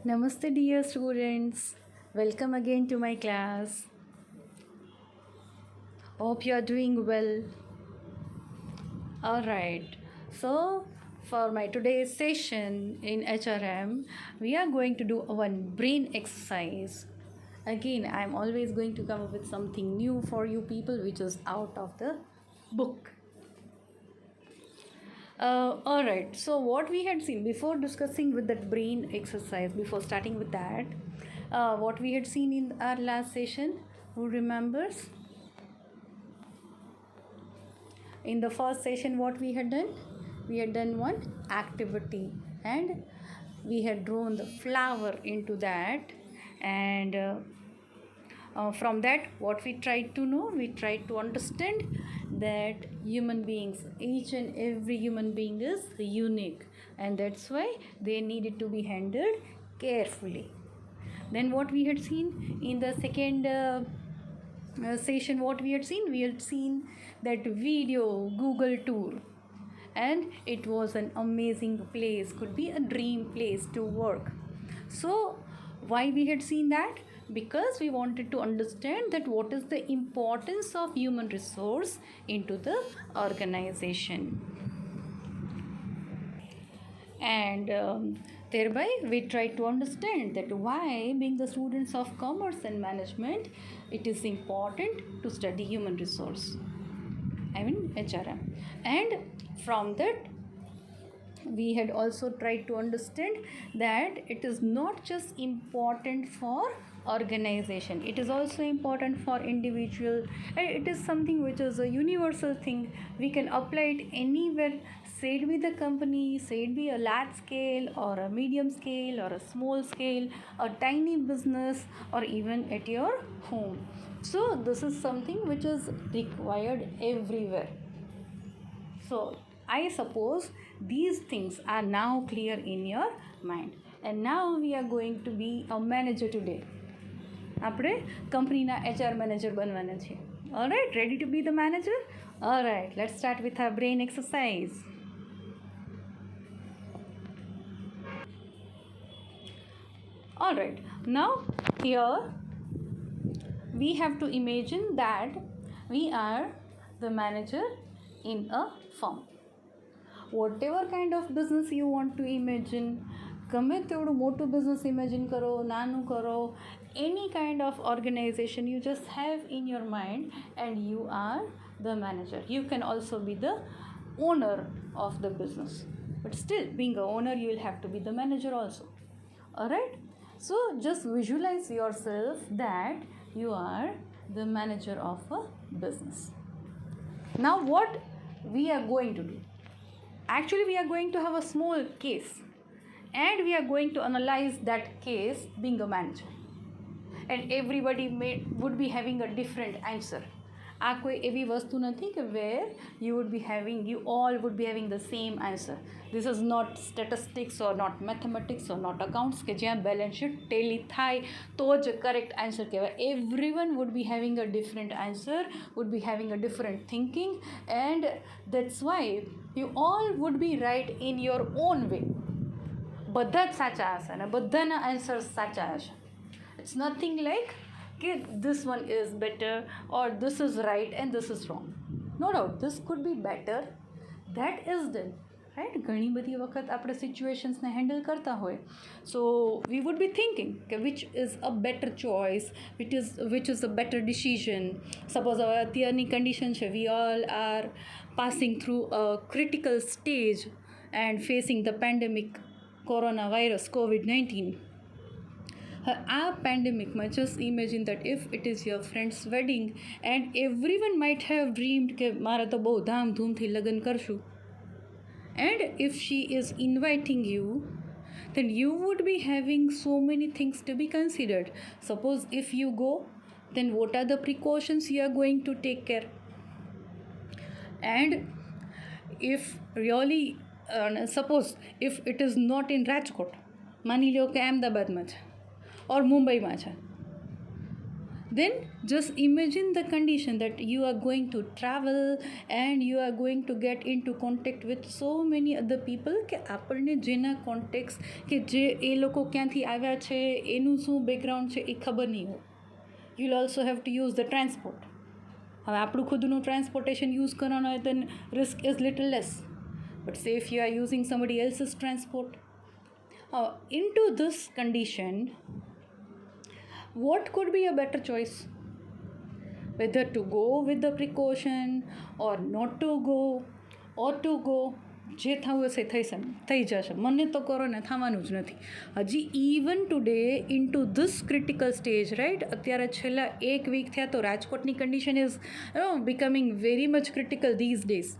Namaste, dear students. Welcome again to my class. Hope you are doing well. All right. So, for my today's session in HRM, we are going to do one brain exercise. Again, I'm always going to come up with something new for you people, which is out of the book. All right. So, what we had seen before discussing with that brain exercise, before starting with that, what we had seen in our last session, who remembers? In the first session, what we had done? We had done one activity and we had drawn the flower into that, and from that, what we tried to know, we tried to understand that human beings, each and every human being is unique, and that's why they needed to be handled carefully. Then what we had seen in the second session, what we had seen that video Google tour, and it was an amazing place, could be a dream place to work. So why we had seen that? Because we wanted to understand that what is the importance of human resource into the organization, and thereby we try to understand that why, being the students of commerce and management, it is important to study human resource, I mean HRM. And from that, we had also tried to understand that it is not just important for organization, it is also important for individual, and it is something which is a universal thing. We can apply it anywhere, say it be the company, say it be a large scale or a medium scale or a small scale, a tiny business, or even at your home. So this is something which is required everywhere. So I suppose these things are now clear in your mind. And now we are going to be a manager today. આપણે કંપનીના HR manager બનવાના છીએ. Alright, ready to be the manager? Alright, let's start with our brain exercise. Alright, now here we have to imagine that we are the manager in a firm. Whatever kind of business you want to imagine, ગમે તેવડું મોટું business imagine કરો, નાનું કરો, any kind of organization you just have in your mind, and you are the manager. You can also be the owner of the business, but still, being an owner, you will have to be the manager also. Alright, so just visualize yourself that you are the manager of a business. Now what we are going to do? Actually, we are going to have a small case, and we are going to analyze that case being a manager, and everybody would be having a different answer. આ કોઈ એવી વસ્તુ નથી કે where you all would be having the same answer. This is not statistics or not mathematics or not accounts કે જ્યાં balance sheet tally થાય તો જ correct answer કહેવાય. Everyone would be having a different answer, would be having a different thinking, and that's why you all would be right in your own way. બધા જ સાચા હશે અને બધાના આન્સર્સ સાચા હશે. It's nothing like this one is better or this is right and this is wrong. No doubt this could be better. That is done, right? ઘણી બધી વખત આપણે સિચ્યુએશન્સને હેન્ડલ કરતા હોય, so we would be thinking which is a better choice, which is a better decision. Suppose હવે અત્યારની condition છે, we all are passing through a critical stage and facing the pandemic coronavirus COVID-19. આ પેન્ડેમિકમાં just imagine that if it is your friend's wedding and everyone might have dreamed કે મારે તો બહુ ધામધૂમથી લગ્ન કરશું, and if she is inviting you, then you would be having so many things to be considered. Suppose if you go, then what are the precautions you are going to take care? And if really suppose if it is not in Rajkot, માની લો કે અમદાવાદમાં છે or મુંબઈમાં છે, then just imagine the condition that you are going to travel and you are going to get into contact with so many other people કે આપણને જેના contact કે જે એ લોકો ક્યાંથી આવ્યા છે એનું શું બેકગ્રાઉન્ડ છે એ ખબર નહીં હોય. You will also have to use the transport. હવે આપણું ખુદનું ટ્રાન્સપોર્ટેશન યુઝ કરવાનું હોય then risk is little less, but say if you are using somebody else's transport, into this condition what could be a better choice, whether to go with the precaution or not to go or to go. જે થવું હશે થઈ જશે. મને તો corona થવાનું જ નથી. હજી even today into this critical stage right, અત્યારે છેલ્લા એક વીક થયા તો રાજકોટની condition is becoming very much critical these days.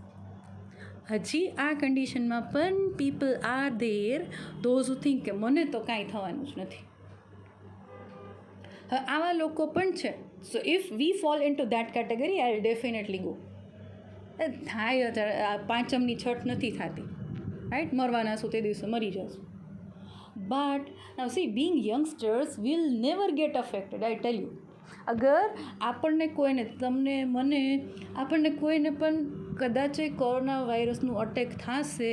હજી આ કન્ડિશનમાં પણ people are there those who think કે મને તો કાંઈ થવાનું જ નથી. આવા લોકો પણ છે. સો if V fall in two that category I will definitely go. થાય અત્યારે પાંચમની છઠ નથી થતી રાઈટ, મરવાના છું તે દિવસે મરી જશું. But now see being youngsters will never get affected, I tell you. અગર આપણને કોઈને તમને મને આપણને કોઈને પણ કદાચ કોરોના વાયરસનું અટેક થશે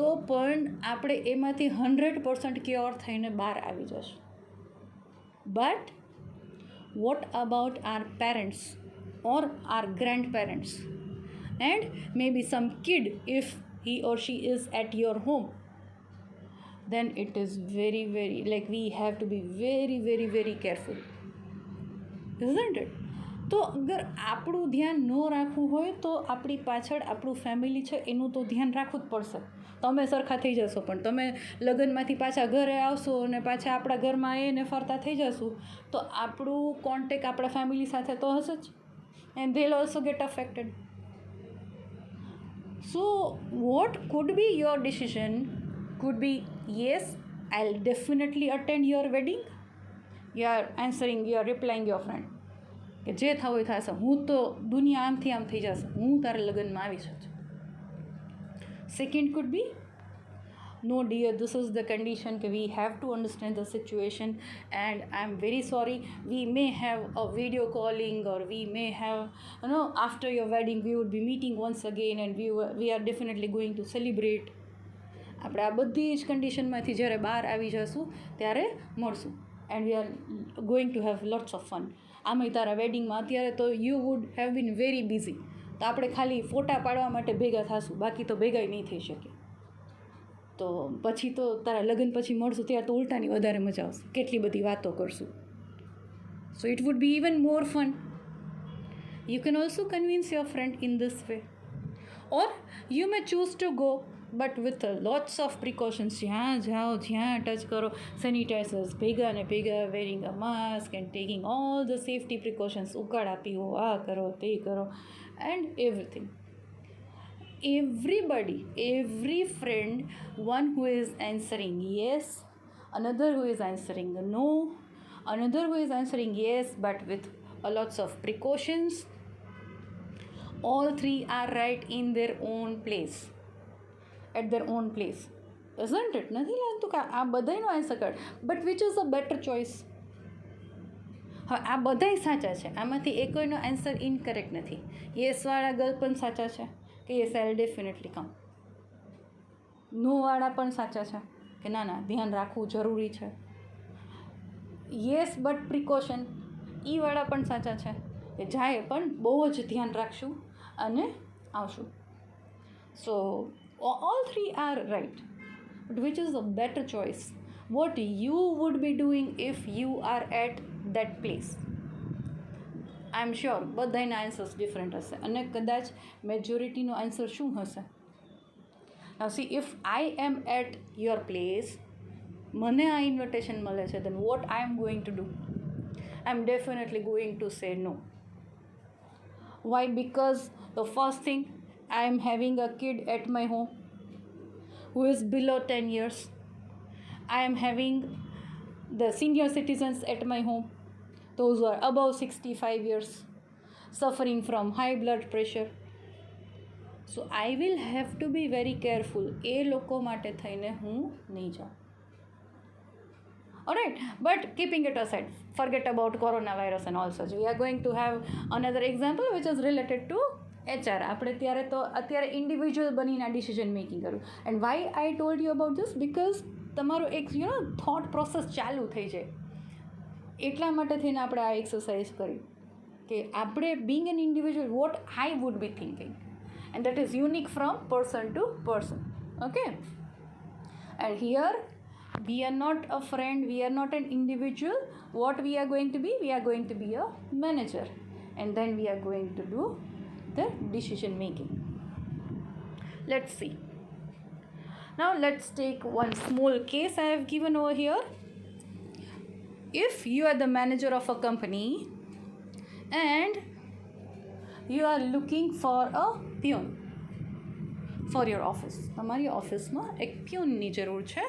તો પણ આપણે એમાંથી 100% ક્યોર થઈને બહાર આવી જશું. But what about our parents or our grandparents and maybe some kid if he or she is at your home? Then it is very like we have to be very careful, isn't it? તો અગર આપણું ધ્યાન ન રાખવું હોય તો આપણી પાછળ આપણું ફેમિલી છે એનું તો ધ્યાન રાખવું જ પડશે. તમે સરખા થઈ જશો પણ તમે લગ્નમાંથી પાછા ઘરે આવશો અને પાછા આપણા ઘરમાં એને ફરતા થઈ જશું તો આપણું કોન્ટેક્ટ આપણા ફેમિલી સાથે તો હશે જ, and they will also get affected. So what could be your decision could be yes, I'll definitely attend your wedding. You are answering, you are replying your friend કે જે થવું એ થશે, હું તો દુનિયા આમથી આમ થઈ જશે, હું તારા લગ્નમાં આવીશ જ. Second could be no dear, this is the condition કે we have to understand the situation and I'm very sorry, we may have a video calling or we may have after your wedding we would be meeting once again and we are definitely going to celebrate. આપણે આ બધી જ કન્ડિશનમાંથી જ્યારે બહાર આવી જશું ત્યારે મળશું and we are going to have lots of fun. આમાંય તારા વેડિંગમાં અત્યારે તો you would have been very busy, તો આપણે ખાલી ફોટા પાડવા માટે ભેગા થશું, બાકી તો ભેગાય નહીં થઈ શકે. તો પછી તો તારા લગ્ન પછી મળશું ત્યારે તો ઉલટાની વધારે મજા આવશે, કેટલી બધી વાતો કરશું. So it would be even more fun. You can also convince your friend in this way or you may choose to go but with lots of precautions. જ્યાં જાઓ જ્યાં ટચ કરો સેનિટાઇઝર્સ ભેગા ને ભેગા, wearing a mask and taking all the safety precautions, ઉકાળા પીવો, આ કરો તે કરો and everything. Everybody, every friend, one who is answering yes, another who is answering no, another who is answering yes but with a lots of precautions. All three are right in their own place, at their own place, isn't it? નથી લાગતું કે આ બધાયનો answer કર, but which is a better choice? હા, આ બધાય સાચા છે, આમાંથી એ કોઈનો આન્સર ઇનકરેક્ટ નથી. યસવાળા ગર્લ પણ સાચા છે કે યસ આઈ વિલ ડેફિનેટલી કમ. નોવાળા પણ સાચા છે કે ના ના ધ્યાન રાખવું જરૂરી છે. યસ બટ પ્રિકોશન વાળા પણ સાચા છે કે જાય પણ બહુ જ ધ્યાન રાખશું અને આવશું. સો all three are right, but which is a better choice? What you would be doing if you are at that place? I am sure બધાના આન્સર્સ ડિફરન્ટ હશે અને કદાચ મેજોરિટીનો આન્સર શું હશે? Now see, if I am at your place, મને આ invitation મળે છે, then what I am going to do? I am definitely going to say no. Why? Because the first thing, I am having a kid at my home who is below 10 years. I am having the senior citizens at my home, those who are above 65 years, suffering from high blood pressure. So I will have to be very careful. એ લોકો માટે થઈને હું નહીં જાઉં. Alright, but keeping it aside, forget about coronavirus and all such. We are going to have another example which is related to HR. આપણે ત્યારે તો અત્યારે ઇન્ડિવિજ્યુઅલ બનીને આ ડિસિઝન મેકિંગ કરું. And why I told you about this because તમારું એક thought process ચાલુ થઈ જાય. એટલા માટે થઈને આપણે આ એક્સરસાઇઝ કરી કે આપણે Bing N individual what I would be thinking, and that is unique from person to person. Okay, and here we are not a friend, we are not an individual. What we are going to be? We are going to be a manager, and then we are going to do the decision making. Let's see. Now let's take one small case I have given over here. If you are the manager of a company and you are looking for a peon for your office, તમારી ઓફિસમાં એક પ્યુનની જરૂર છે,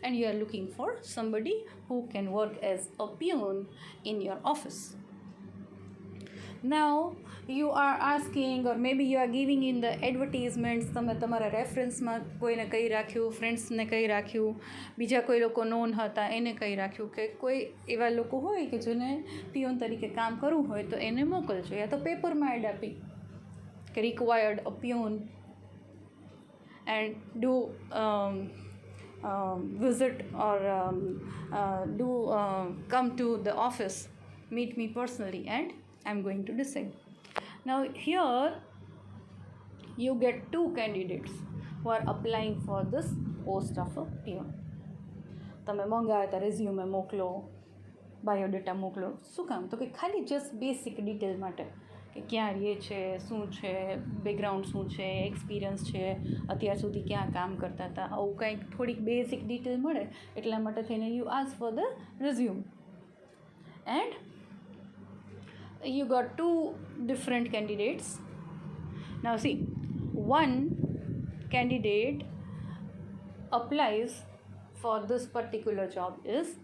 and you are looking for somebody who can work as a peon in your office. Now you are asking, or maybe you are giving in the advertisements, તમે તમારા રેફરન્સમાં કોઈને કહી રાખ્યું, ફ્રેન્ડ્સને કહી રાખ્યું, બીજા કોઈ લોકો નોન હતા એને કહી રાખ્યું કે કોઈ એવા લોકો હોય કે જેને પિયોન તરીકે કામ કરવું હોય તો એને મોકલજો, યા તો પેપરમાં એડ આપી કે required a peon and do visit or come to the office, meet me personally, and I'm going to decide. Now here you get two candidates who are applying for this post of a peon. તમે મંગાવ્યા હતા resume મોકલો, biodata મોકલો. શું કામ? તો કે ખાલી જસ્ટ બેસિક ડિટેલ માટે કે ક્યાં રહે છે, શું છે, બેકગ્રાઉન્ડ શું છે, એક્સપિરિયન્સ છે, અત્યાર સુધી ક્યાં કામ કરતા હતા, આવું કંઈક થોડીક બેઝિક ડિટેલ મળે એટલા માટે થઈને you ask for the resume. And you got two different candidates. Now see, one candidate applies for this particular job is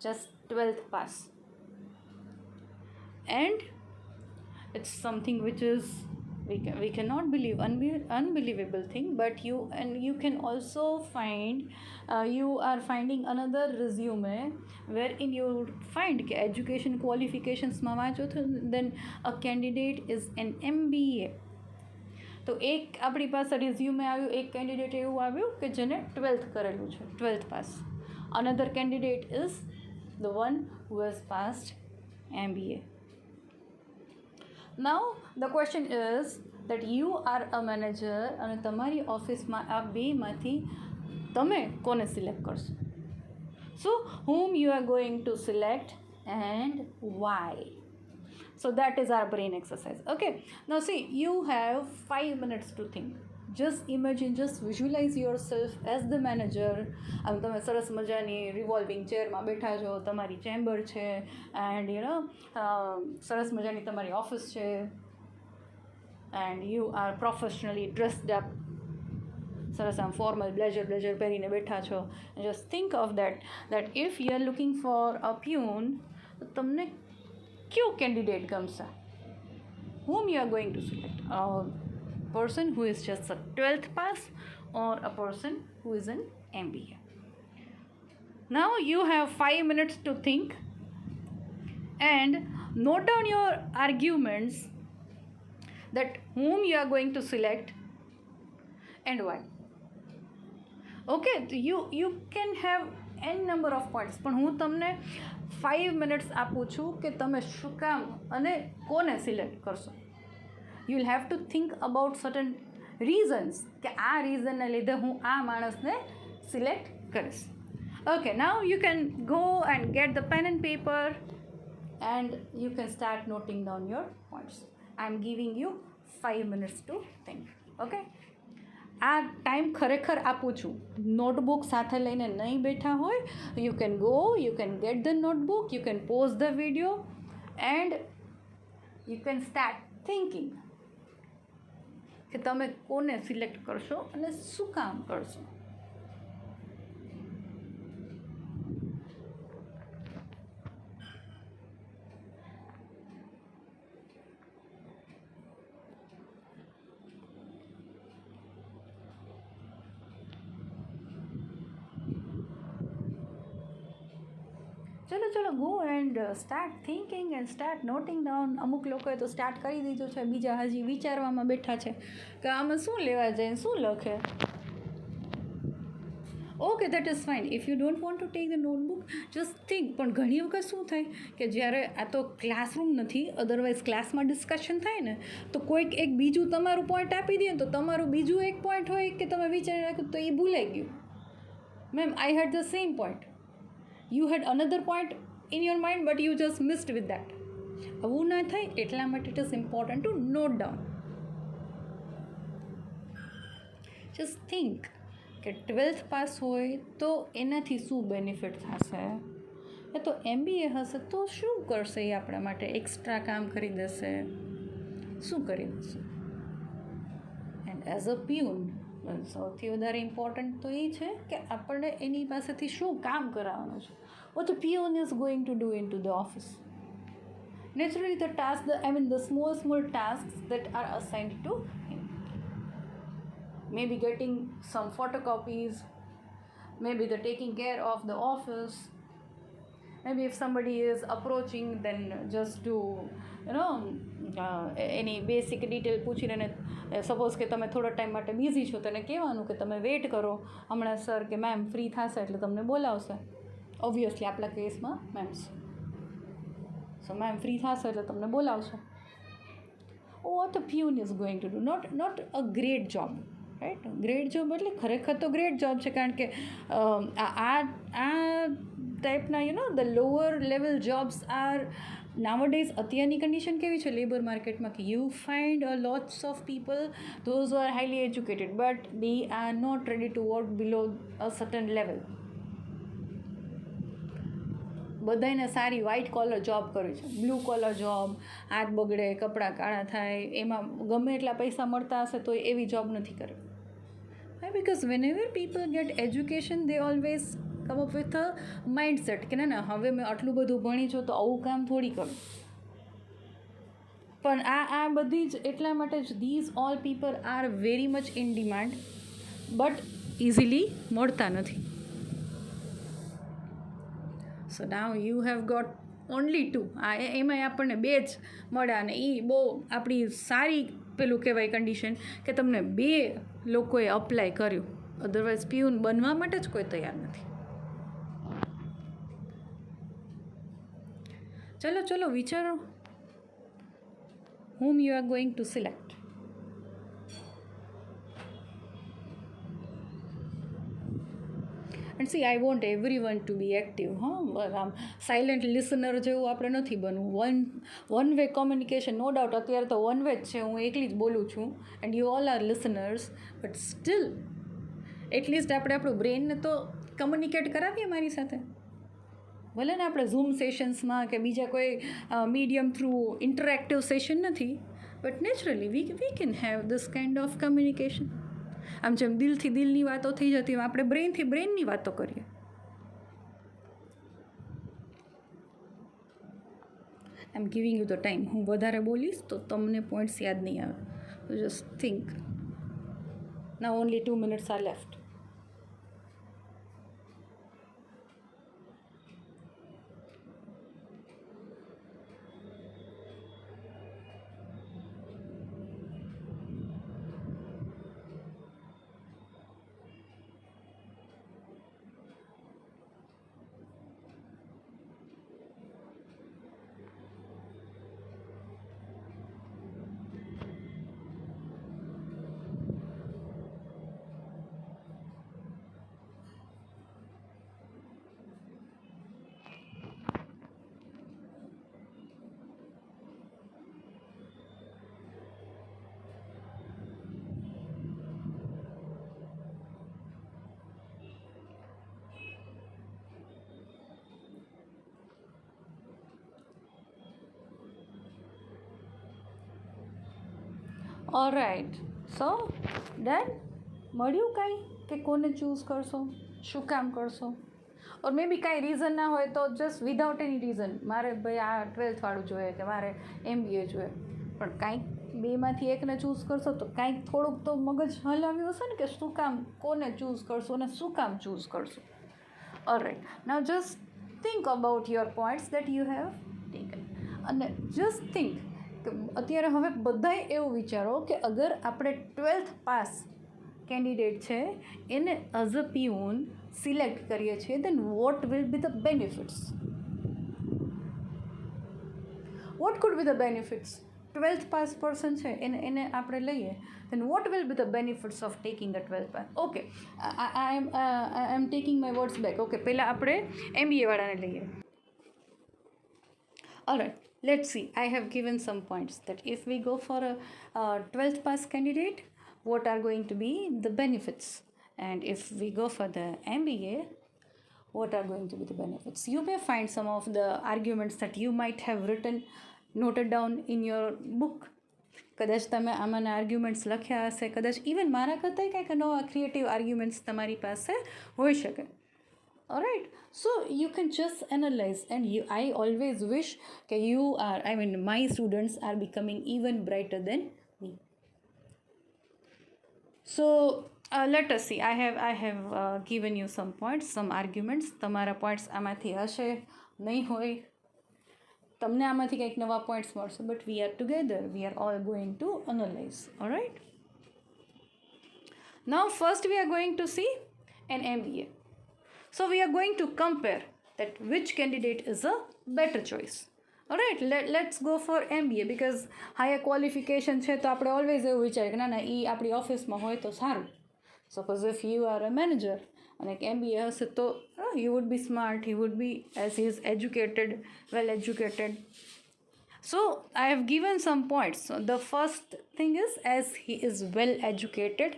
just 12th pass, and it's something which is we cannot believe, unbelievable thing, but you can also find you are finding another resume wherein you find કે education qualificationsમાં વાંચો તો then a candidate is an MBA. તો એક આપણી પાસે resume આવ્યું, એક candidate એવું આવ્યું કે જેને 12th કરેલું છે, 12th pass. Another candidate is the one who has passed MBA. Now the question is that you are a manager અને તમારી ઓફિસમાં આ બેમાંથી તમે કોને સિલેક્ટ કરશો? So whom you are going to select and why? So that is our brain exercise. Okay, now see, you have 5 minutes to think. Just imagine, just visualize yourself as the manager. આમ તમે સરસ મજાની revolving ચેરમાં બેઠા છો, તમારી chamber છે, and સરસ મજાની તમારી ઓફિસ છે, and you are professionally dressed up, સરસ આમ ફોર્મલ બ્લેઝર પહેરીને બેઠા છો. Just think of that if you are looking for a peon, તો તમને કયો કેન્ડિડેટ ગમશે? whom you are going to select? Person who is just a 12th pass or a person who is an MBA? Now you have 5 minutes to think and note down your arguments that whom you are going to select and why. Okay, you can have n number of points, પણ હું તમને 5 minutes આપું છું કે તમે શું કામ અને કોને સિલેક્ટ કરશો. You will have to think about certain reasons કે આ રીઝનને લીધે હું આ માણસને સિલેક્ટ કરીશ. Okay, now you can go and get the pen and paper and you can start noting down your points. I am giving you 5 minutes to think. Okay, આ time ખરેખર આપું છું. નોટબુક સાથે લઈને નહીં બેઠા હોય, you can go, you can get the notebook, you can pause the video and you can start thinking કે તમે કોને સિલેક્ટ કરશો અને શું કામ કરશો. ચલો go and start thinking and start noting down. અમુક લોકોએ તો સ્ટાર્ટ કરી દીધું છે, બીજા હજી વિચારવામાં બેઠા છે કે આમાં શું લેવા જાય, શું લખે. Okay, that is fine. If you don't want to take the notebook, just think. પણ ઘણી વખત શું થાય કે જ્યારે આ તો ક્લાસરૂમ નથી, અધરવાઇઝ ક્લાસમાં ડિસ્કશન થાય ને, તો કોઈક એક બીજું તમારું પોઈન્ટ આપી દે ને, તો તમારું બીજું એક પોઈન્ટ હોય કે તમે વિચારી રાખ્યું તો એ ભૂલાઈ ગયું. Ma'am, I had the same point. You had another point in your mind but you just missed with that. આવું ના થાય એટલા માટે it is important to note down. Just think કે 12th પાસ હોય તો એનાથી શું બેનિફિટ થશે. એ તો MBA હશે તો શું કરશે, એ આપણા માટે એક્સ્ટ્રા કામ કરી દેશે, શું કરી દેશે. એન્ડ એઝ અ પ્યુન સૌથી વધારે ઇમ્પોર્ટન્ટ તો એ છે કે આપણને એની પાસેથી શું કામ કરાવવાનું છે. Vote the peon is going to do in to the office. Naturally, the small tasks that are assigned to him. Maybe getting some photocopies, maybe the taking care of the office, maybe if somebody is approaching, then just to, any basic detail પૂછીને, suppose કે તમે થોડા time માટે busy છો તો એને કહેવાનું કે તમે વેઇટ કરો, હમણાં સર કે મેમ ફ્રી થશે એટલે તમને બોલાવશે. ઓબ્વિયસલી આપણા કેસમાં મેમ્સ, સો મેમ ફ્રી થશે એટલે તમને બોલાવશે. What a peon is going to do, not a great job, right? Great job એટલે ખરેખર તો ગ્રેટ જોબ છે, કારણ કે આ ટાઈપના the lower level jobs are nowadays. અત્યારની કન્ડિશન કેવી છે લેબર માર્કેટમાં કે you find a lots of people those are highly educated but they are not ready to work below a certain level. બધાને સારી વ્હાઇટ કોલર જોબ કરવી છે, blue collar job, હાથ બગડે, કપડાં કાળા થાય, એમાં ગમે એટલા પૈસા મળતા હશે તો એવી જોબ નથી કરવી. Because whenever people get education, they always come up with a mindset કે ના હવે મેં આટલું બધું ભણી છું તો આવું કામ થોડી કરું. પણ આ બધી જ એટલા માટે જ these all people are very much in demand but easily મળતા નથી. So now you have got only 2. એમાંય આપણને 2 જ મળ્યા, અને એ બહુ આપણી સારી પેલું કહેવાય કન્ડિશન કે તમને 2 લોકોએ અપ્લાય કર્યું. અધરવાઇઝ પ્યુન બનવા માટે જ કોઈ તૈયાર નથી. ચલો વિચારો whom you are going to select. And see, I want everyone to be active. આમ સાયલેન્ટ લિસનર જેવું આપણે નથી બનવું. One way communication, no doubt અત્યારે તો વન વે જ છે, હું એકલી જ બોલું છું and you all are listeners, but still at least આપણે આપણું બ્રેનને તો કમ્યુનિકેટ કરાવીએ મારી સાથે. ભલે ને આપણે ઝૂમ સેશન્સમાં કે બીજા કોઈ મીડિયમ થ્રુ ઇન્ટરેક્ટિવ સેશન નથી, but naturally we can have this kind of communication. આમ જેમ દિલથી દિલની વાતો થઈ જતી હોય, આપણે બ્રેનથી બ્રેનની વાતો કરીએ. I am giving you the time. હું વધારે બોલીશ તો તમને પોઈન્ટ્સ યાદ નહીં આવે. Just think. Now only 2 minutes are left. Alright, so done. મળ્યું કાંઈ કે કોને ચૂઝ કરશો, શું કામ કરશો? ઓર મે બી કાંઈ રીઝન ના હોય તો જસ્ટ વિધાઉટ એની રીઝન મારે ભાઈ આ 12th વાળું જોઈએ કે મારે MBA જોઈએ, પણ કાંઈક બેમાંથી એકને ચૂઝ કરશો તો કાંઈક થોડુંક તો મગજ હલાવ્યું હશે ને કે શું કામ, કોને ચૂઝ કરશો અને શું કામ ચૂઝ કરશો. All right, now just think about your points that you have taken. અને just think કે અત્યારે હવે બધાએ એવું વિચારો કે અગર આપણે 12th પાસ કેન્ડિડેટ છે એને એઝ અ પીઉન સિલેક્ટ કરીએ છીએ then what will be the benefits? What could be the benefits? 12th pass person છે એને આપણે લઈએ then what will be the benefits of taking a 12th pass? Okay, I am taking my words back. Okay, પહેલાં આપણે MBA વાળાને લઈએ. Alright, let's see. I have given some points that if we go for a 12th pass candidate, what are going to be the benefits? And if we go for the MBA, what are going to be the benefits? You may find some of the arguments that you might have noted down in your book. કદાચ તમે આમાંના arguments લખ્યા હશે, કદાચ even મારા કરતાં કંઈક નવા ક્રિએટિવ આર્ગ્યુમેન્ટ્સ તમારી પાસે હોઈ શકે. Alright, so you can just analyze, and I always wish that my students are becoming even brighter than me. So let us see. I have given you some points, some arguments. તમારા points આમાંથી હશે, નહીં હોય. તમને આમાંથી કંઈક નવા points મળશે, but we are together. We are all going to analyze. Alright. Now first we are going to see an MBA. So we are going to compare that which candidate is a better choice. Alright, let's go for MBA because higher qualification છે તો આપણે always એવું વિચારીએ કે ના એ આપણી ઓફિસમાં હોય તો સારું. Suppose if you are a manager and like MBA હશે તો he would be smart, he would be, as he is educated, well educated. So I have given some points. So the first thing is, as he is well educated,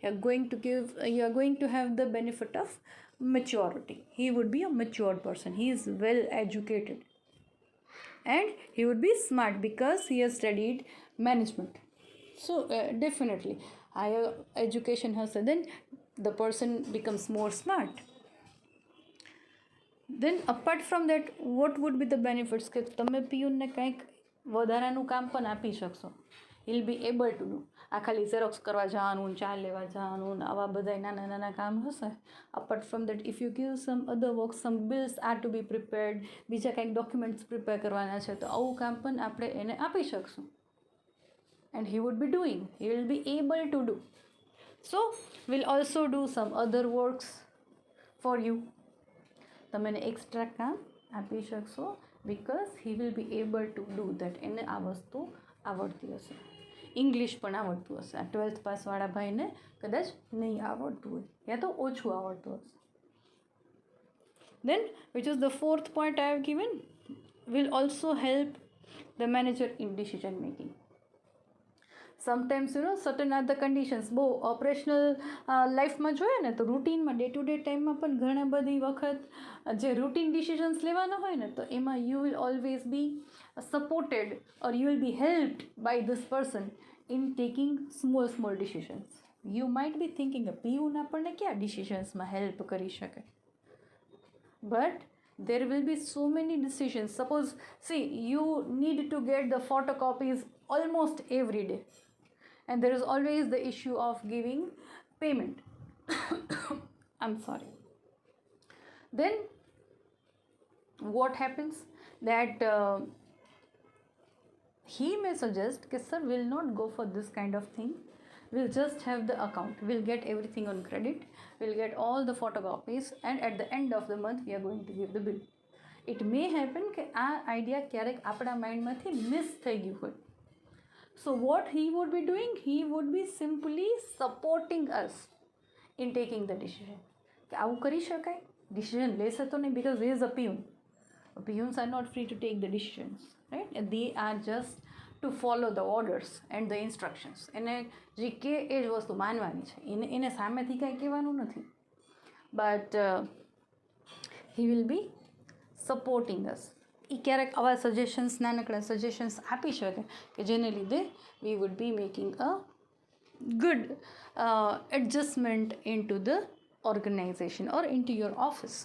you are going to have the benefit of maturity. He would be a mature person. He is well educated. And he would be smart because he has studied management. So definitely higher education has, then the person becomes more smart. Then apart from that, what would be the benefits? કે તમે પીયુનને કંઈક વધારાનું કામ પણ આપી શકશો. He'll be able to do. આ ખાલી ઝેરોક્સ કરવા જવાનું, ચા લેવા જવાનું, આવા બધા નાના કામ હશે. Apart from that, if you give some other work, some bills are to be prepared, બીજા કંઈક documents prepare કરવાના છે તો આવું કામ પણ આપણે એને આપી શકશું. And he would be doing. He will be able to do. So we'll also do some other works for you. તમે એને એક્સ્ટ્રા કામ આપી શકશો because he will be able to do that. એને આ વસ્તુ આવડતી હશે. ઇંગ્લિશ પણ આવડતું હશે. આ 12th પાસવાળા ભાઈને કદાચ નહીં આવડતું હોય યા તો ઓછું આવડતું હશે. Then, which is the fourth point I have given, will also help the manager in decision making. Sometimes certain are the conditions. બહુ ઓપરેશનલ લાઈફમાં જોઈએ ને તો રૂટીનમાં ડે ટુ ડે ટાઈમમાં પણ ઘણા બધી વખત જે રૂટીન ડિસિઝન્સ લેવાના હોય ને તો એમાં you will always be supported or you will be helped by this person in taking small decisions. You might be thinking પીયુન આપણને ક્યાં ડિસિઝન્સમાં હેલ્પ કરી શકે, but there will be so many decisions. Suppose, see, you need to get the photocopies almost every day, and there is always the issue of giving payment. I'm sorry. Then what happens that he may suggest that sir, will not go for this kind of thing. We'll just have the account. We'll get everything on credit. We'll get all the photocopies, and at the end of the month we are going to give the bill. It may happen that આ idea ક્યારેક આપણા માઇન્ડમાંથી miss થઈ ગયું હોય. So what he would be doing, he would be simply supporting us in taking the decision. કે આવું કરી શકાય, decision લેશે તો નહીં, because he is a peon. Peons are not free to take the decisions, right? And they are just to follow the orders and the instructions. એને જે કે એ જ વસ્તુ માનવાની છે, એને સામેથી કાંઈ કહેવાનું નથી. But he will be supporting us. એ ક્યારેક આવા સજેશન્સ, નાનકડા સજેશન્સ આપી શકે કે જેને લીધે we would be making a good adjustment into the organization or into your office.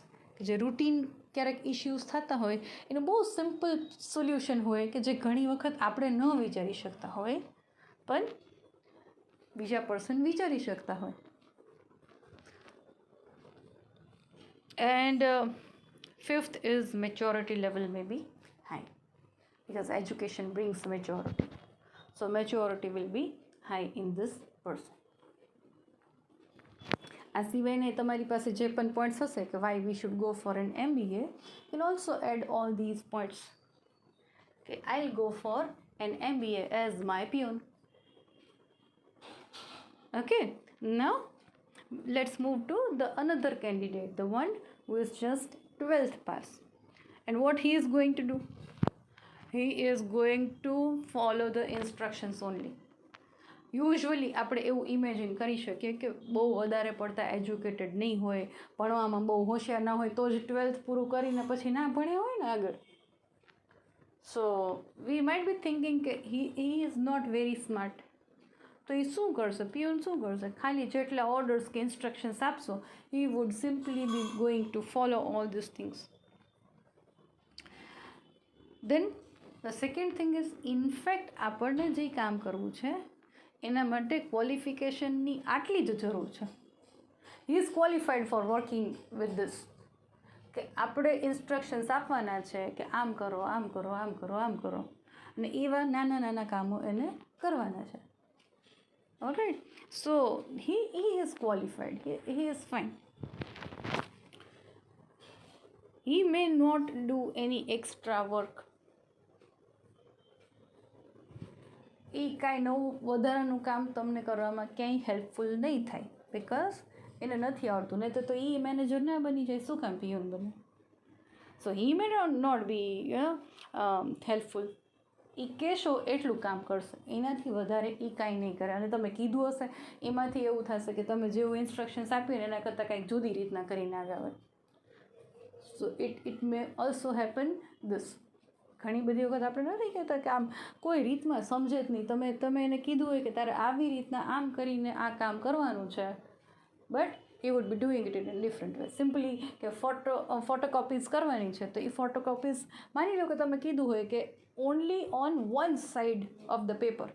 જે રૂટીન ક્યારેક ઇશ્યુઝ થતા હોય એનું બહુ સિમ્પલ સોલ્યુશન હોય કે જે ઘણી વખત આપણે ન વિચારી શકતા હોય પણ બીજા પર્સન વિચારી શકતા હોય. And Fifth is maturity level may be high because education brings maturity. So maturity will be high in this person. આ સિવાયને તમારી પાસે જે પણ પોઈન્ટ્સ હશે કે why we should go for an MBA, you'll also add all these points. Okay, I'll go for an MBA as my peon. Okay, now let's move to the another candidate, the one who is just 12th pass. And what he is going to do? He is going to follow the instructions only. Usually આપણે એવું imagine કરી શકીએ કે બહુ વધારે પડતા educated નહીં હોય, ભણવામાં બહુ હોશિયાર ના હોય તો જ 12th પૂરું કરીને પછી ના ભણ્યા હોય ને આગળ. સો વી માઇટ બી થિંકિંગ કે he is not very smart. તો એ શું કરશે? પિયોન શું કરશે? ખાલી જેટલા ઓર્ડર્સ કે ઇન્સ્ટ્રક્શન્સ આપશો, he would simply be going to follow all this things. Then the second thing is, in fact આપણને જે કામ કરવું છે એના માટે ક્વોલિફિકેશનની આટલી જ જરૂર છે. હી is qualified for working with this. કે આપણે ઇન્સ્ટ્રક્શન્સ આપવાના છે કે આમ કરો, આમ કરો, આમ કરો, આમ કરો, અને એવા નાના નાના કામો એને કરવાના છે. Alright, so he is qualified, he is fine. He may not do any extra work. એ કાંઈ નવું વધારાનું કામ તમને કરવામાં ક્યાંય હેલ્પફુલ નહીં થાય, બિકોઝ એને નથી આવડતું. નહીં તો એ મેનેજર ના બની જાય, શું કામ પિયોન બને? સો હી મે નોટ બી હેલ્પફુલ. એ કહેશો એટલું કામ કરશે, એનાથી વધારે એ કાંઈ નહીં કરે. અને તમે કીધું હશે એમાંથી એવું થશે કે તમે જેવું ઇન્સ્ટ્રક્શન્સ આપીને એના કરતાં કાંઈક જુદી રીતના કરીને આવ્યા હોય. સો it may also happen this. ઘણી બધી વખત આપણે નથી કહેતા કે આમ કોઈ રીતમાં સમજે જ નહીં. તમે એને કીધું હોય કે તારે આવી રીતના આમ કરીને આ કામ કરવાનું છે, but he would be doing it in different way. Simply કે ફોટોકોપીઝ કરવાની છે, તો એ ફોટોકોપીઝ માની લો કે તમે કીધું હોય કે only on one side of the paper,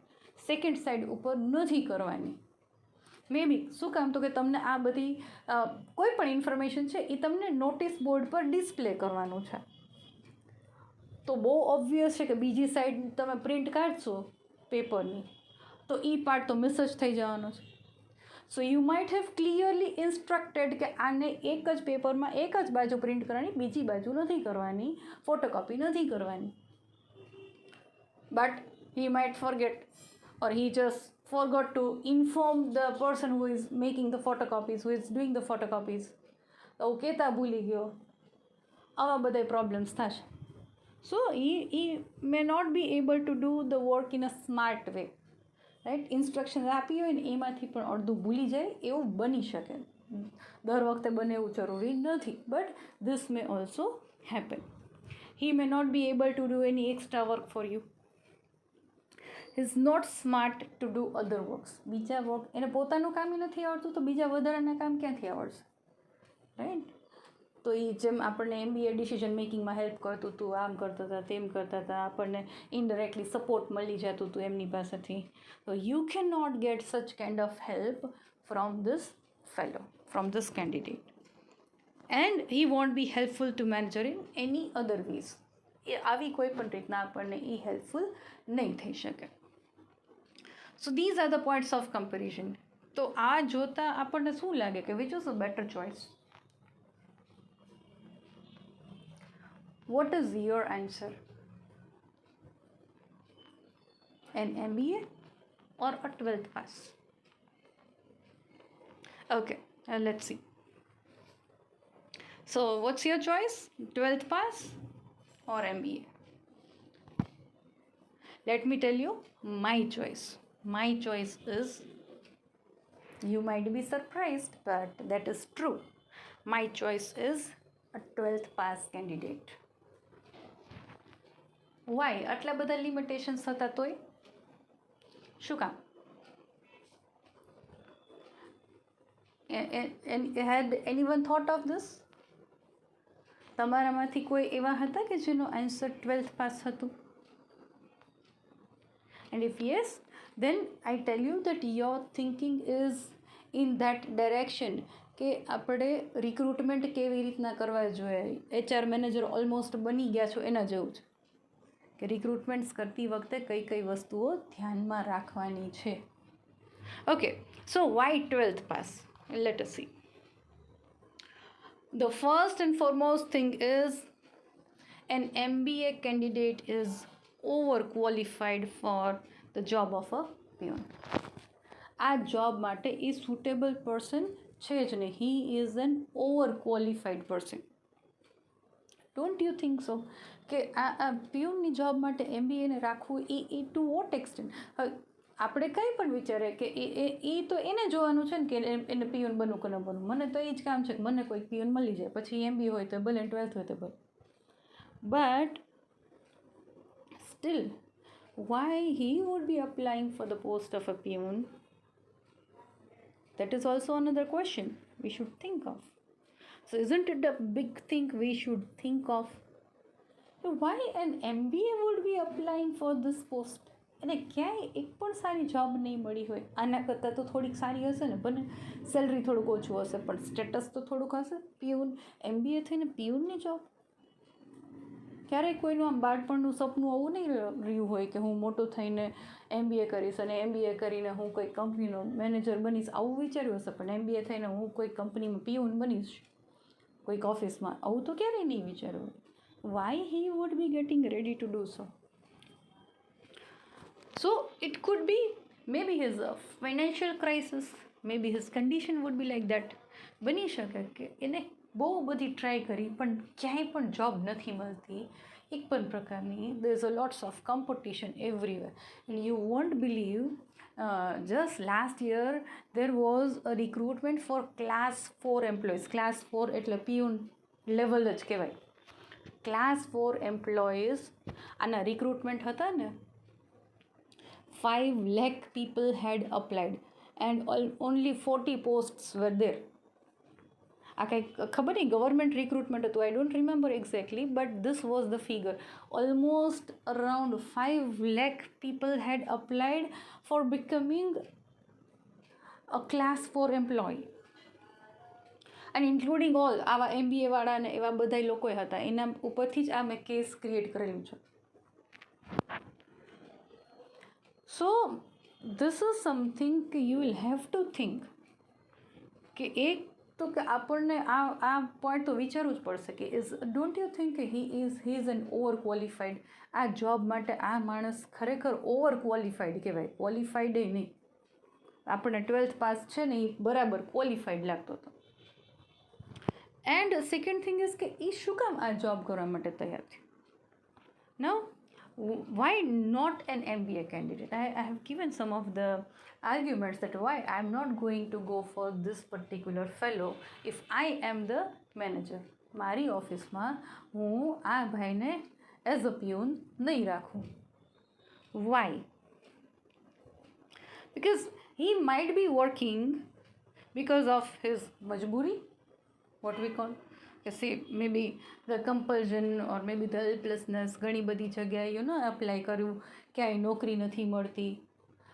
second side ઉપર નથી કરવાની. મે બી શું કામ? તો કે તમને આ બધી કોઈ પણ ઇન્ફોર્મેશન છે એ તમને નોટિસ બોર્ડ પર ડિસ્પ્લે કરવાનું છે. તો બહુ ઓબ્વિયસ છે કે બીજી સાઈડ તમે પ્રિન્ટ કાઢશો પેપરની તો એ પાર્ટ તો મિસ જ થઈ જવાનો છે. So you might have clearly instructed કે આને એક જ પેપરમાં એક જ બાજુ પ્રિન્ટ કરવાની, બીજી બાજુ નથી કરવાની, ફોટોકોપી નથી કરવાની. But he might forget or he just forgot to inform the person who is making the photocopies, who is doing the photocopies. તો કહેતા ભૂલી ગયો. આવા બધા પ્રોબ્લેમ્સ થશે. So he may not be able to do the work in a smart way, right? Instructions આપી હોય ને એમાંથી પણ અડધું ભૂલી જાય એવું બની શકે. દર વખતે બને એવું જરૂરી નથી, but this may also happen. He may not be able to do any extra work for you. He is not smart to do other works. બીજા વર્ક, એને પોતાનું કામ નથી આવડતું તો બીજા વધારાના કામ ક્યાંથી આવડશે, રાઈટ? તો એ જેમ આપણને MBA ડિસિઝન મેકિંગમાં હેલ્પ કરતું હતું, આમ કરતા હતા, તેમ કરતા હતા, આપણને ઇનડાયરેક્ટલી સપોર્ટ મળી જતું હતું એમની પાસેથી. તો you can not get such kind of help from this fellow, from this candidate. And he won't be helpful to manager in any other ways. એ આવી કોઈ પણ રીતના આપણને એ હેલ્પફુલ નહીં થઈ શકે. So these are the points of comparison. તો આ જોતાં આપણને શું લાગે કે which is a better choice? What is your answer? An MBA or a 12th pass? Okay, let's see. So, what's your choice? 12th pass or MBA? Let me tell you my choice. My choice is, you might be surprised, but that is true. My choice is a 12th pass candidate. Why? આટલા બધા limitations હતા તોય શું કામ? Had anyone thought of this? તમારામાંથી કોઈ એવા હતા કે જેનો આન્સર 12th પાસ હતું? And if yes, then I tell you that your thinking is in that direction કે આપણે રિક્રુટમેન્ટ કેવી રીતના કરવા જોઈએ. HR મેનેજર ઓલમોસ્ટ બની ગયા છો એના જેવું છે કે રિક્રુટમેન્ટ્સ કરતી વખતે કઈ કઈ વસ્તુઓ ધ્યાનમાં રાખવાની છે. Okay, so why 12th pass? Let us see. The first and foremost thing is an MBA candidate is overqualified for the job of a peon. આ જોબ માટે એ સુટેબલ પર્સન છે જ નહીં. He is an over qualified person. Don't you think so? કે આ પિયુનની job માટે MBAને રાખવું એ two vote extent? આપણે કંઈ પણ વિચારે કે એ તો એને જોવાનું છે ને કે એને પિયુન બનવું કે ન બનવું. મને તો એ જ કામ છે કે મને કોઈ પિયુન મળી જાય, પછી MBA હોય તો ભલે 12th હોય તો ભલે. But still why he would be applying for the post of a peon? That is also another question we should think of. So isn't it a big thing we should think of? Why an MBA would be applying for this post? અને ક્યાંય એક પણ સારી job નહીં મળી હોય. આના કરતાં તો થોડીક સારી હશે ને, ભલે સેલરી થોડુંક ઓછું હશે પણ સ્ટેટસ તો થોડુંક હશે. પિયુન, MBA થઈને પિયુનની જોબ? ક્યારેય કોઈનું આમ બાળપણનું સપનું આવું નહીં રહ્યું હોય કે હું મોટો થઈને MBA કરીશ અને MBA કરીને હું કોઈ કંપનીનો મેનેજર બનીશ, આવું વિચાર્યું હશે. પણ MBA થઈને હું કોઈ કંપનીમાં પિયુન બનીશ, કોઈક ઓફિસમાં, આવું તો ક્યારેય નહીં વિચાર્યું. Y he would be getting ready to do so? So it could be maybe his financial crisis, maybe his condition would be like that. બની શકે કે એને બહુ બધી ટ્રાય કરી પણ ક્યાંય પણ જોબ નથી મળતી એક પણ પ્રકારની. there is a lots of competition everywhere and you won't believe, just last year there was a recruitment for class 4 employees. class 4 એટલે પિયુન લેવલ જ કહેવાય. class 4 employees આના રિક્રુટમેન્ટ હતા ને, 5 lakh people had applied and only 40 posts were there. આ કંઈક ખબર નહીં, ગવર્મેન્ટ રિક્રુટમેન્ટ હતું. I don't remember exactly, but this was the figure. Almost around 5 lakh people had applied for becoming a class 4 employee. and including all આવા MBA વાળા ને એવા બધા લોકોએ હતા. એના ઉપરથી જ આ મેં કેસ ક્રિએટ કરેલું છે. So this is something you will have to think કે એક તો કે આપણને આ પોઈન્ટ તો વિચારવું જ પડશે કે don't you think he is an over qualified? આ જોબ માટે આ માણસ ખરેખર ઓવર ક્વોલિફાઈડ કહેવાય, ક્વોલિફાઈડ નહીં. આપણને 12th પાસ છે ને એ બરાબર ક્વોલિફાઈડ લાગતો હતો. એન્ડ સેકન્ડ થિંગ ઇઝ કે એ શું કામ આ જોબ કરવા માટે તૈયાર છે? નાઉ why not an MBA candidate? I have given some of the arguments that why I am not going to go for this particular fellow if I am the manager. મારી ઓફિસમાં હું આ ભાઈને એઝ અ પિયુન નહીં રાખું. Why? Because he might be working because of his મજબૂરી, what we call, see maybe the compulsion or maybe the helplessness. ઘણી બધી જગ્યાએ એપ્લાય કર્યું, ક્યાંય નોકરી નથી મળતી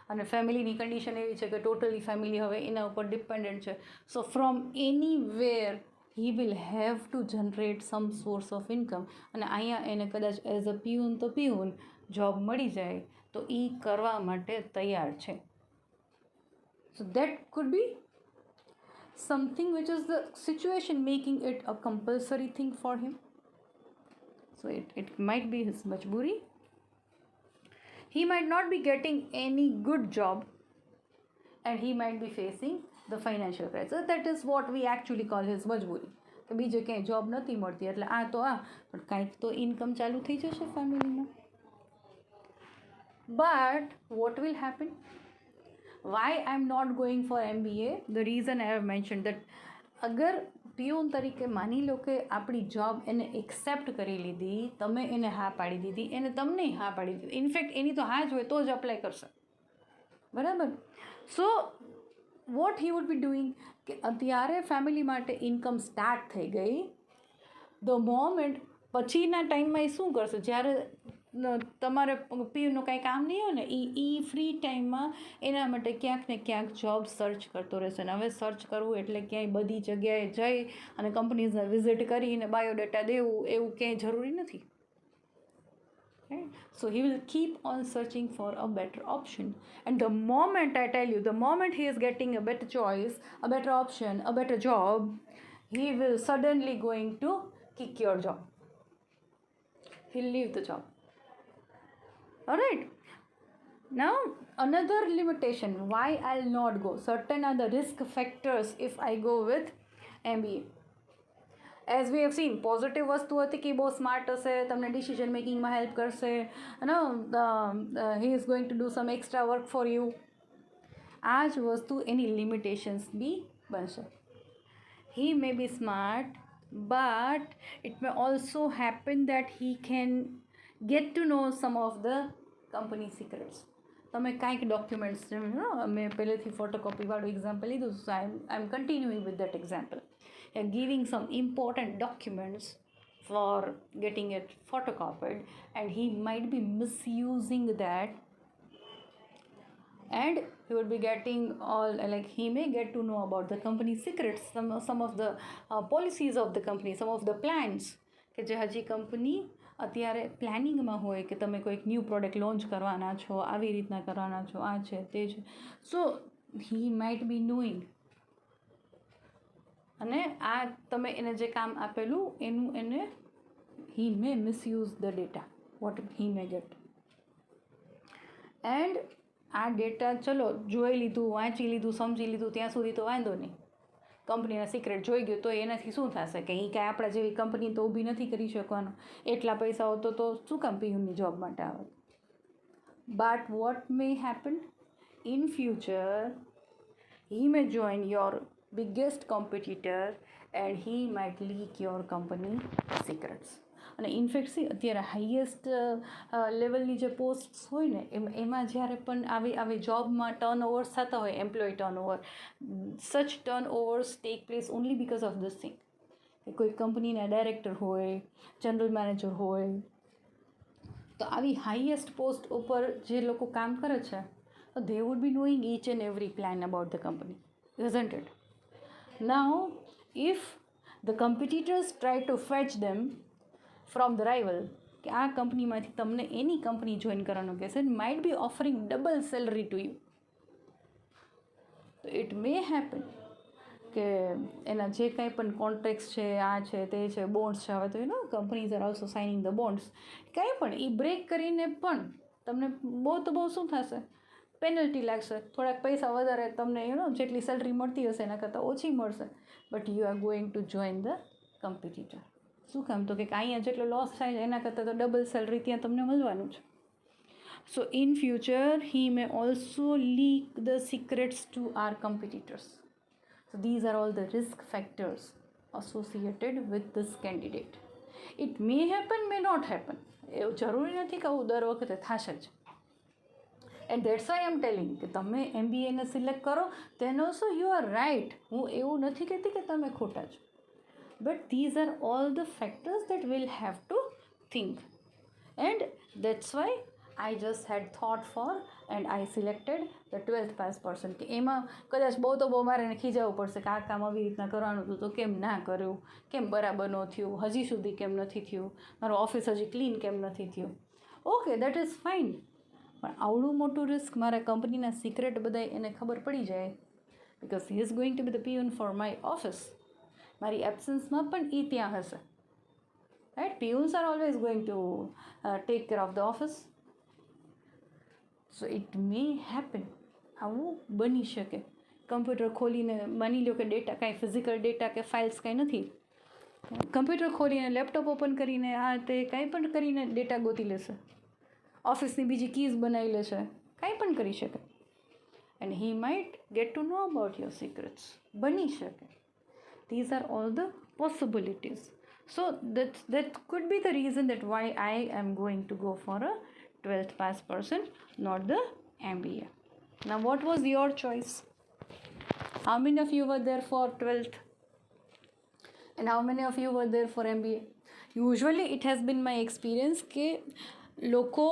અને ફેમિલીની કન્ડિશન એવી છે કે ટોટલી ફેમિલી હવે એના ઉપર ડિપેન્ડન્ટ છે. So from anywhere he will have to generate some source of income. અને અહીંયા એને કદાચ એઝ અ પિયુન તો પિયુન જોબ મળી જાય તો એ કરવા માટે તૈયાર છે. So that food B something which is the situation making it a compulsory thing for him. So it might be his majburi. He might not be getting any good job and he might be facing the financial crisis. That is what we actually call his majburi. કે બીજે ક્યાંય job નથી મળતી એટલે આ તો પણ કાંઈક તો ઇન્કમ ચાલુ થઈ જશે ફેમિલીમાં. But what will happen? why I'm not going for MBA? The reason I have mentioned that અગર પિયુન તરીકે માની લો કે આપણી જોબ એને એક્સેપ્ટ કરી લીધી, તમે એને હા પાડી દીધી, એને તમને હા પાડી દીધી, ઇનફેક્ટ એની તો હા જ હોય તો જ અપ્લાય કરશે, બરાબર? So what he would be doing કે અત્યારે ફેમિલી માટે ઇન્કમ સ્ટાર્ટ થઈ ગઈ. ધ મોમેન્ટ પછીના ટાઈમમાં એ શું કરશે? જ્યારે તમારે પીયુનું કાંઈ કામ નહીં હોય ને એ ફ્રી ટાઈમમાં એના માટે ક્યાંક ને ક્યાંક જોબ સર્ચ કરતો રહેશે. અને હવે સર્ચ કરવું એટલે ક્યાંય બધી જગ્યાએ જઈ અને કંપનીઝને વિઝિટ કરીને બાયોડેટા દેવું એવું ક્યાંય જરૂરી નથી. Right? So he will keep on searching for a better option. And the moment I tell you, the moment he is getting a better choice, a better option, a better job, he will suddenly going to kick your job. He'll leave the job. Alright. Now another limitation why I'll not go. Certain are the risk factors if I go with MBA. As we have seen positive વસ્તુ હતી કે બહુ smart હશે, તમને decision મેકિંગમાં help કરશે, he is going to do some extra work for you. આ જ વસ્તુ એની લિમિટેશન્સ બી બનશે. He may be smart but it may also happen that he can get to know some of the company secrets. તમે કાંઈક documents, મેં પહેલેથી ફોટોકોપીવાળું એક્ઝામ્પલ લીધું, so I am continuing with that example. Giving some important documents for getting it photocopied, and he might be misusing that, and he would be getting all, like he may get to know about the company secrets, some of the policies of the company, some of the plans કે જે હજી company અત્યારે પ્લાનિંગમાં હોય કે તમે કોઈક new product launch કરવાના છો, આવી રીતના કરવાના છો, આ છે તે છે. સો હી માઇટ બી નોઈંગ, અને આ તમે એને જે કામ આપેલું એનું એને he may misuse the data what he may get. And આ ડેટા ચલો જોઈ લીધું, વાંચી લીધું, સમજી લીધું, ત્યાં સુધી તો વાંધો નહીં. કંપનીના સિક્રેટ જોઈ ગયો તો એનાથી શું થશે કે એ કાંઈ આપણા જેવી કંપની તો ઊભી નથી કરી શકવાનો. એટલા પૈસા હોતો તો શું કામ પીયુની જોબ માટે આવે. But what May happen in future, he may join your biggest competitor and he might leak your company secrets. અને ઇનફેક્ટ અત્યારે હાઈએસ્ટ લેવલની જે પોસ્ટ હોય ને એમાં જ્યારે પણ આવી જોબમાં ટર્ન ઓવર્સ થતા હોય, employ turnover, such turnovers take place only because of this thing. કે કોઈ કંપનીના ડાયરેક્ટર હોય, જનરલ મેનેજર હોય, તો આવી હાઈએસ્ટ પોસ્ટ ઉપર જે લોકો કામ કરે છે, they would be knowing each and every plan about the company, isn't it? Now, if the competitors try to fetch them from the rival, કે આ કંપનીમાંથી તમને એની કંપની જોઈન કરવાનું કહેશે, might be offering double salary to you. It may happen કે એના જે કાંઈ પણ કોન્ટ્રાક્ટ્સ છે, આ છે તે છે, બોન્ડ્સ છે, હવે તો companies are also signing the bonds, કાંઈ પણ એ બ્રેક કરીને પણ તમને બહુ શું થશે, પેનલ્ટી લાગશે, થોડાક પૈસા વધારે તમને જેટલી સેલરી મળતી હશે એના કરતાં ઓછી મળશે, but you are going to join the competitor. શું કામ? તો કે અહીંયા જેટલો લોસ થાય છે એના કરતાં તો ડબલ સેલરી ત્યાં તમને મળવાનું છે. So in future he may also leak the secrets to our competitors. So these are all the risk factors associated with this candidate. It may happen, may not happen. એવું જરૂરી નથી કે આવું દર વખતે થશે જ. And that's why I am telling કે તમે MBAને સિલેક્ટ કરો, then also you are right. હું એવું નથી કહેતી કે તમે ખોટા છો, but these are all the factors that will have to think. And that's why I just had thought for and I selected the 12th pass person. કે એમાં કદાચ બહુ મારે એને ખીજાવવું પડશે કે આ કામ આવી રીતના કરવાનું હતું તો કેમ ના કર્યું, કેમ બરાબર ન થયું, હજી સુધી કેમ નથી થયું, મારું ઓફિસ હજી ક્લીન કેમ નથી થયું. Okay, that is fine. પણ આવડું મોટું રિસ્ક મારા કંપનીના સિક્રેટ બધા એને ખબર પડી જાય, because he is going to be the peon for my office. મારી એબ્સન્સમાં પણ એ ત્યાં હશે, right? Peons are always going to take care of the office. So it may happen, આવું બની શકે. કમ્પ્યુટર ખોલીને માની લો કે ડેટા, કાંઈ ફિઝિકલ ડેટા કે ફાઇલ્સ કાંઈ નથી, કમ્પ્યુટર ખોલીને લેપટોપ ઓપન કરીને આ તે કાંઈ પણ કરીને ડેટા ગોતી લેશે, ઓફિસની બીજી કીઝ બનાવી લેશે, કાંઈ પણ કરી શકે. And he might get to know about your secrets. બની શકે. These are all the possibilities. So that could be the reason that why I am going to go for a 12th pass person, not the MBA. Now what was your choice? How many of you were there for 12th? And how many of you were there for MBA? Usually it has been my experience કે લોકો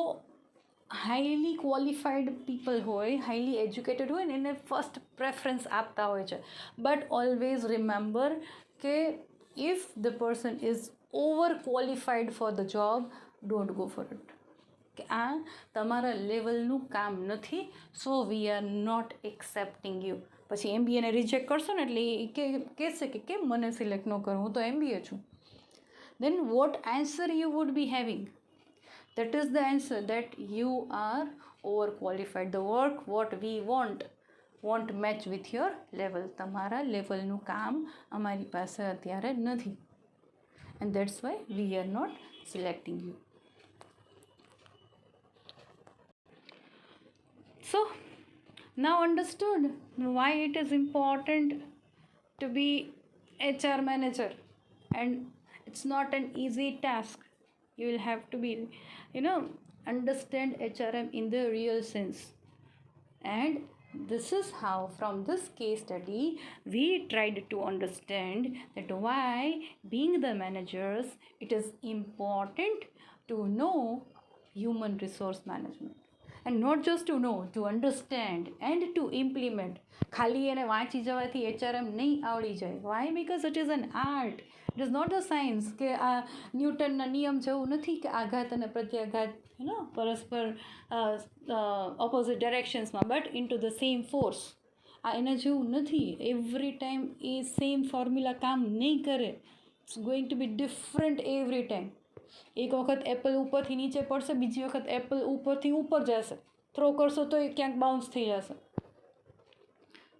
highly qualified people હોય, highly educated હોય ને એને first preference આપતા હોય છે. But always remember કે if the person is over qualified for the job, don't go for it. કે આ તમારા લેવલનું કામ નથી, so we are not accepting you. પછી MBAને રિજેક્ટ કરશો ને એટલે એ કહેશે કે કેમ મને સિલેક્ટ ન કરું, હું તો MBA છું. Then what answer you would be having? That is the answer that you are overqualified. The work what we won't match with your level. તમારા લેવલનું કામ અમારી પાસે અત્યારે નથી. And that's why we are not selecting you. So now understood why it is important to be HR manager, and it's not an easy task. You will have to be, understand HRM in the real sense. And this is how, from this case study, we tried to understand that why being the managers, it is important to know human resource management. And not just to know, to understand and to implement. ખાલી એને વાંચી જવાથી HRM નહીં આવડી જાય. Why? Because it is an art. It is not a science. કે આ ન્યૂટનના નિયમ જેવું નથી કે આઘાત અને પ્રત્યાઘાત પરસ્પર ઓપોઝિટ ડાયરેક્શન્સમાં, but into the same force. આ એના જેવું નથી. એવરી ટાઈમ એ સેમ ફોર્મ્યુલા કામ નહીં કરે. It's going to be different every time. એક વખત એપલ ઉપરથી નીચે પડશે, બીજી વખત એપલ ઉપરથી ઉપર જશે. થ્રો કરશો તો એ ક્યાંક બાઉન્સ થઈ જશે.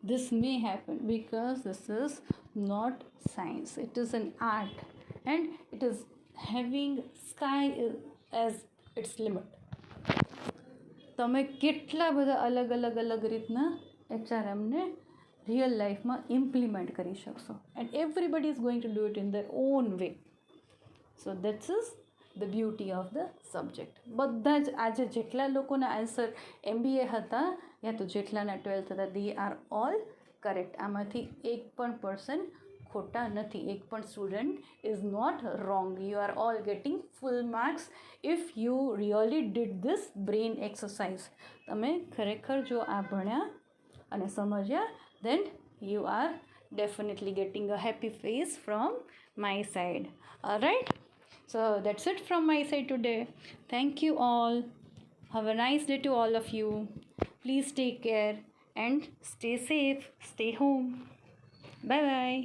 This may happen because this is not science. It is an art, and it is having sky as its limit. તમે કેટલા બધા અલગ અલગ અલગ રીતના HRMને રિયલ લાઈફમાં ઇમ્પ્લિમેન્ટ કરી શકશો. And everybody is going to do it in their on way. So that's is the beauty of the subject. બધા જ આજે જેટલા લોકોના આન્સર MBA હતા યા તો જેટલાના 12th હતા, દે આર ઓલ કરેક્ટ. આમાંથી એક પણ પર્સન ખોટા નથી. એક પણ student is not wrong. You are all getting full marks if you really did this brain exercise. તમે ખરેખર જો આ ભણ્યા અને સમજ્યા, then you are definitely getting a happy face from my side. All right, so that's it from my side today. Thank you all. Have a nice day to all of you. Please take care and stay safe. Stay home. Bye bye.